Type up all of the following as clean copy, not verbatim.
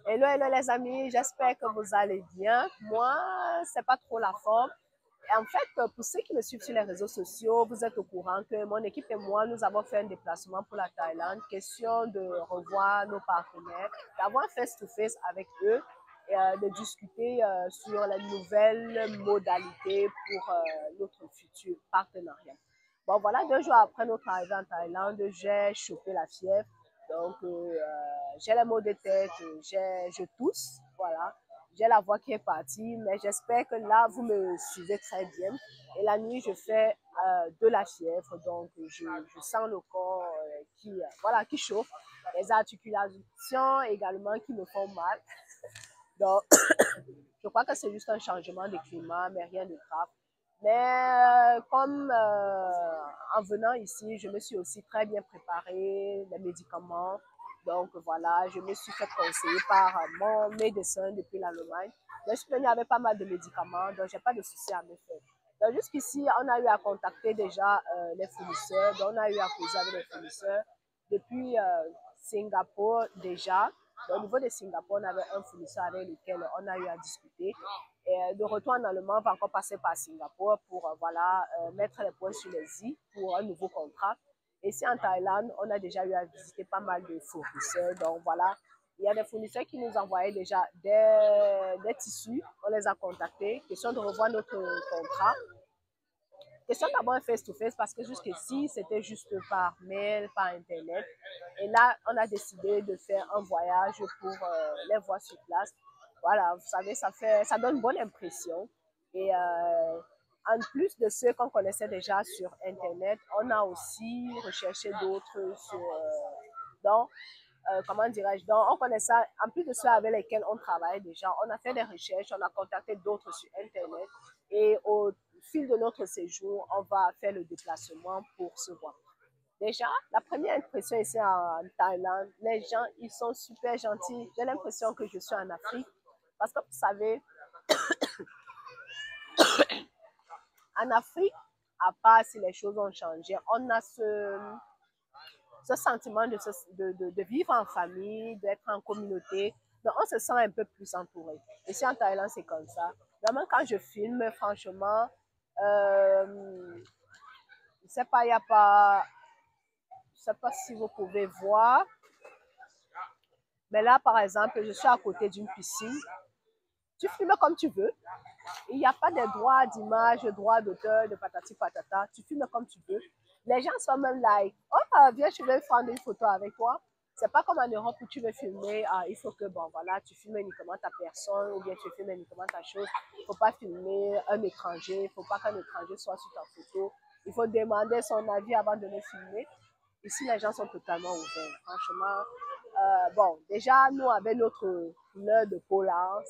Hello, hello les amis, j'espère que vous allez bien. Moi, c'est pas trop la forme. Et en fait, pour ceux qui me suivent sur les réseaux sociaux, vous êtes au courant que mon équipe et moi, nous avons fait un déplacement pour la Thaïlande. Question de revoir nos partenaires, d'avoir un face-to-face avec eux et de discuter sur les nouvelles modalités pour notre futur partenariat. Bon, voilà, 2 jours après notre arrivée en Thaïlande, j'ai chopé la fièvre. Donc, j'ai les maux de tête, je tousse, voilà. J'ai la voix qui est partie, mais j'espère que là, vous me suivez très bien. Et la nuit, je fais de la fièvre, donc je sens le corps voilà, qui chauffe. Les articulations également qui me font mal. Donc, je crois que c'est juste un changement de climat, mais rien de grave. Mais comme en venant ici, je me suis aussi très bien préparée, les médicaments. Donc voilà, je me suis fait conseiller par mon médecin depuis l'Allemagne. Je suis venue avec pas mal de médicaments, donc j'ai pas de souci à me faire. Donc jusqu'ici, on a eu à contacter déjà les fournisseurs, donc on a eu à causer avec les fournisseurs depuis Singapour déjà. Au niveau de Singapour, on avait un fournisseur avec lequel on a eu à discuter. Et de retour en Allemagne, on va encore passer par Singapour pour voilà, mettre les points sur les i pour un nouveau contrat. Et ici en Thaïlande, on a déjà eu à visiter pas mal de fournisseurs. Donc voilà, il y a des fournisseurs qui nous envoyaient déjà des tissus. On les a contactés. Question de revoir notre contrat. Question d'avoir un face-to-face parce que jusqu'ici, c'était juste par mail, par Internet. Et là, on a décidé de faire un voyage pour les voir sur place. Voilà, vous savez, ça donne une bonne impression. Et en plus de ceux qu'on connaissait déjà sur Internet, on a aussi recherché d'autres sur, dans, comment dirais-je, donc on connaissait, en plus de ceux avec lesquels on travaille déjà, on a fait des recherches, on a contacté d'autres sur Internet et au fil de notre séjour, on va faire le déplacement pour se voir. Déjà, la première impression ici en Thaïlande, les gens, ils sont super gentils. J'ai l'impression que je suis en Afrique. Parce que vous savez, en Afrique, à part si les choses ont changé, on a ce sentiment de vivre en famille, d'être en communauté. Donc, on se sent un peu plus entouré. Ici en Thaïlande, c'est comme ça. Donc, même quand je filme, franchement, je ne sais pas, il n'y a pas, je ne sais pas si vous pouvez voir, mais là, par exemple, je suis à côté d'une piscine. Tu filmes comme tu veux. Il n'y a pas de droit d'image, droit d'auteur, de patati patata. Tu filmes comme tu veux. Les gens sont même like, oh, viens, je vais prendre une photo avec toi. C'est pas comme en Europe où tu veux filmer, il faut que, bon, voilà, tu filmes uniquement ta personne ou bien tu filmes uniquement ta chose. Il ne faut pas filmer un étranger, il ne faut pas qu'un étranger soit sur ta photo. Il faut demander son avis avant de le filmer. Ici, les gens sont totalement ouverts. Franchement, bon, déjà, nous, avec notre couleur de peau là,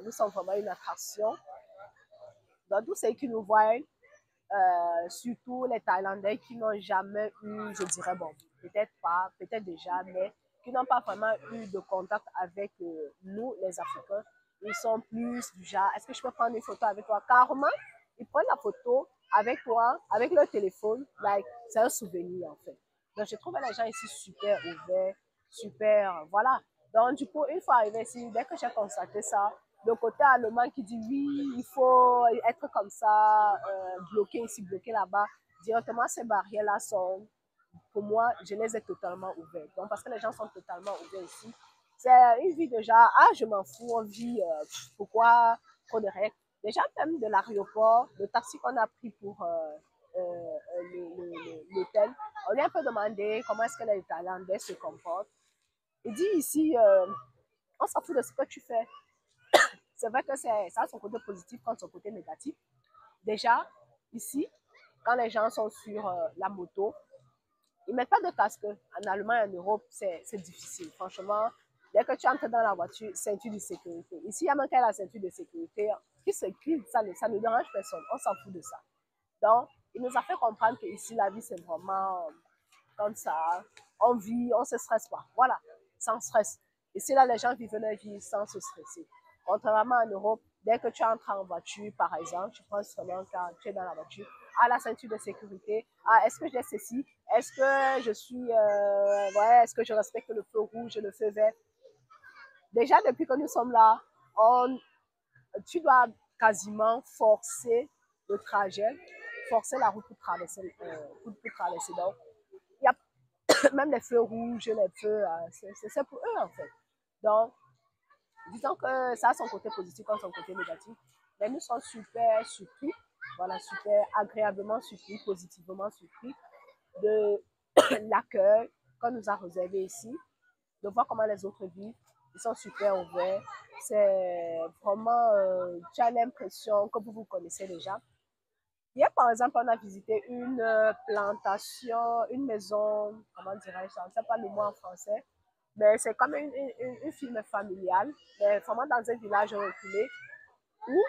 nous sommes vraiment une attraction. Donc, tous ceux qui nous voient, surtout les Thaïlandais qui n'ont jamais eu, je dirais, bon, peut-être pas, peut-être déjà, mais qui n'ont pas vraiment eu de contact avec nous, les Africains, ils sont plus du genre, est-ce que je peux prendre une photo avec toi? Carrément, ils prennent la photo avec toi, avec leur téléphone, like, c'est un souvenir en fait. Donc, je trouve les gens ici super ouverts, super, voilà. Donc, du coup, une fois arrivé ici, dès que j'ai constaté ça, le côté allemand qui dit oui, il faut être comme ça, bloqué ici, bloqué là-bas, directement ces barrières-là sont, pour moi, je les ai totalement ouvertes. Donc, parce que les gens sont totalement ouverts ici. C'est une vie déjà, je m'en fous, on vit, pourquoi trop de règles. Déjà, même de l'aéroport, le taxi qu'on a pris pour l'hôtel, on lui a un peu demandé comment est-ce que les Thaïlandais se comportent. Il dit ici, on s'en fout de ce que tu fais. C'est vrai que ça a son côté positif comme son côté négatif. Déjà, ici, quand les gens sont sur la moto, ils ne mettent pas de casque. En Allemagne, en Europe, c'est difficile. Franchement, dès que tu entres dans la voiture, ceinture de sécurité. Ici, il y a même qu'à la ceinture de sécurité. Qui se crie, ça ne dérange personne. On s'en fout de ça. Donc, il nous a fait comprendre qu'ici, la vie, c'est vraiment comme ça. On vit, on ne se stresse pas. Voilà, sans stress. Ici, là, les gens vivent leur vie sans se stresser. Contrairement en Europe, dès que tu entres en voiture, par exemple, tu prends seulement quand tu es dans la voiture, à la ceinture de sécurité, est-ce que j'ai ceci, est-ce que je suis, ouais, est-ce que je respecte le feu rouge, le feu vert. Déjà, depuis que nous sommes là, tu dois quasiment forcer le trajet, forcer la route pour traverser. Donc, il y a même les feux rouges, les feux, c'est pour eux en fait. Donc, disons que ça a son côté positif comme son côté négatif. Mais nous sommes super surpris, voilà, super agréablement surpris, positivement surpris de l'accueil qu'on nous a réservé ici, de voir comment les autres vivent. Ils sont super ouverts. C'est vraiment, tu as l'impression que vous vous connaissez déjà. Hier, par exemple, on a visité une plantation, une maison, comment dirais-je, je ne sais pas le mot en français, mais c'est comme une firme familiale, mais vraiment dans un village reculé où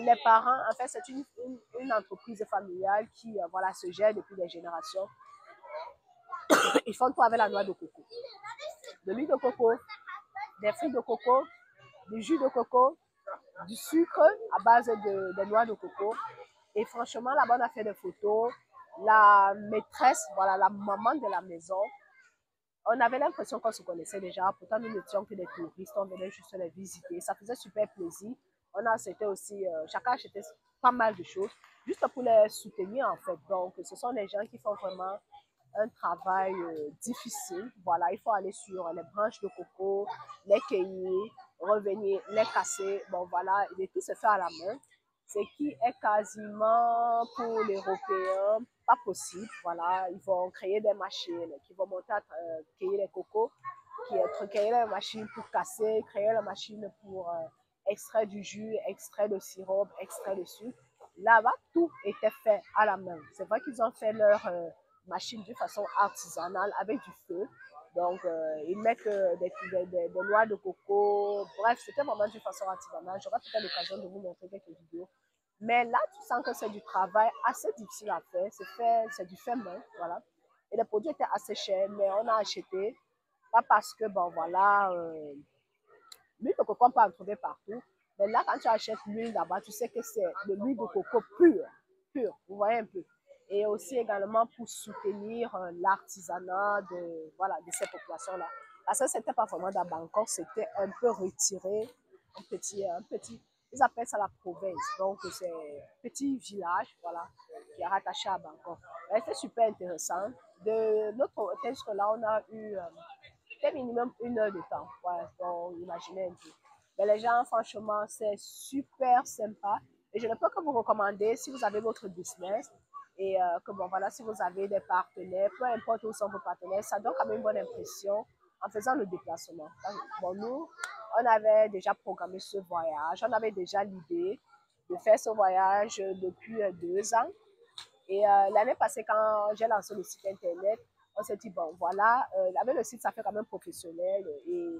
les parents, en fait, c'est une entreprise familiale qui voilà, se gère depuis des générations. Ils font tout avec la noix de coco. De l'huile de coco, des fruits de coco, du jus de coco, du sucre à base de noix de coco. Et franchement, là-bas, on a fait des photos. La maîtresse, voilà, la maman de la maison, on avait l'impression qu'on se connaissait déjà. Pourtant, nous n'étions que des touristes. On venait juste les visiter. Ça faisait super plaisir. On a acheté aussi, chacun achetait pas mal de choses, juste pour les soutenir, en fait. Donc, ce sont des gens qui font vraiment un travail difficile. Voilà, il faut aller sur les branches de coco, les cueillir, revenir, les casser. Bon, voilà, et tout se fait à la main. Ce qui est quasiment pour l'Européen pas possible. Voilà, ils vont créer des machines qui vont monter à cueillir les cocos, créer les machines pour casser, créer les machines pour extraire du jus, extraire le sirop, extraire le sucre. Là-bas, tout était fait à la main. C'est vrai qu'ils ont fait leur machine de façon artisanale avec du feu. Donc, ils mettent des noix de coco. Bref, c'était vraiment d'une façon artisanale. J'aurai peut-être l'occasion de vous montrer quelques vidéos. Mais là, tu sens que c'est du travail assez difficile à faire. C'est du fait main, voilà. Et les produits étaient assez chers, mais on a acheté. Pas parce que, bon, voilà, l'huile de coco, on peut en trouver partout. Mais là, quand tu achètes l'huile là-bas, tu sais que c'est de l'huile de coco pure, vous voyez un peu. Et aussi également pour soutenir l'artisanat de, voilà, de ces populations-là. Parce que c'était pas vraiment dans Bangkok, c'était un peu retiré, un petit, ils appellent ça la province. Donc, c'est un petit village, voilà, qui est rattaché à Bangkok. C'était super intéressant. De notre hôtel jusque-là, on a eu c'était minimum 1 heure de temps. Ouais, donc imaginez un peu. Mais les gens, franchement, c'est super sympa. Et je ne peux que vous recommander, si vous avez votre business, et que bon, voilà, si vous avez des partenaires, peu importe où sont vos partenaires, ça donne quand même une bonne impression en faisant le déplacement. Bon, nous, on avait déjà programmé ce voyage, on avait déjà l'idée de faire ce voyage depuis 2 ans. Et l'année passée, quand j'ai lancé le site internet, on s'est dit, bon, voilà, avec le site, ça fait quand même professionnel. Et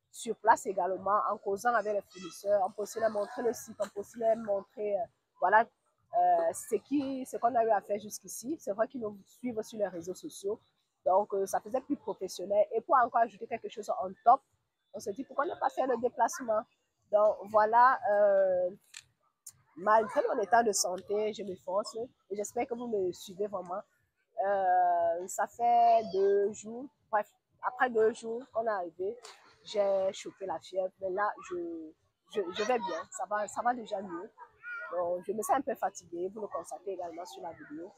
sur place également, en causant avec les fournisseurs, on peut aussi leur montrer le site, on peut aussi leur montrer, voilà, ce qu'on a eu à faire jusqu'ici. C'est vrai qu'ils nous suivent sur les réseaux sociaux. Donc, ça faisait plus professionnel. Et pour encore ajouter quelque chose en top, on s'est dit, pourquoi ne pas faire le déplacement? Donc, voilà, malgré mon état de santé, je m'efforce et j'espère que vous me suivez vraiment. Ça fait 2 jours, bref, après 2 jours qu'on est arrivé, j'ai chopé la fièvre, mais là, je vais bien, ça va déjà mieux. Donc, je me sens un peu fatiguée, vous le constatez également sur la vidéo.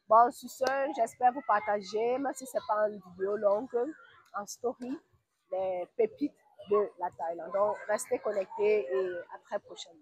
Bon, sur ce, j'espère vous partager, même si ce n'est pas une vidéo longue, en story, les pépites de la Thaïlande. Donc, restez connectés et à très prochainement.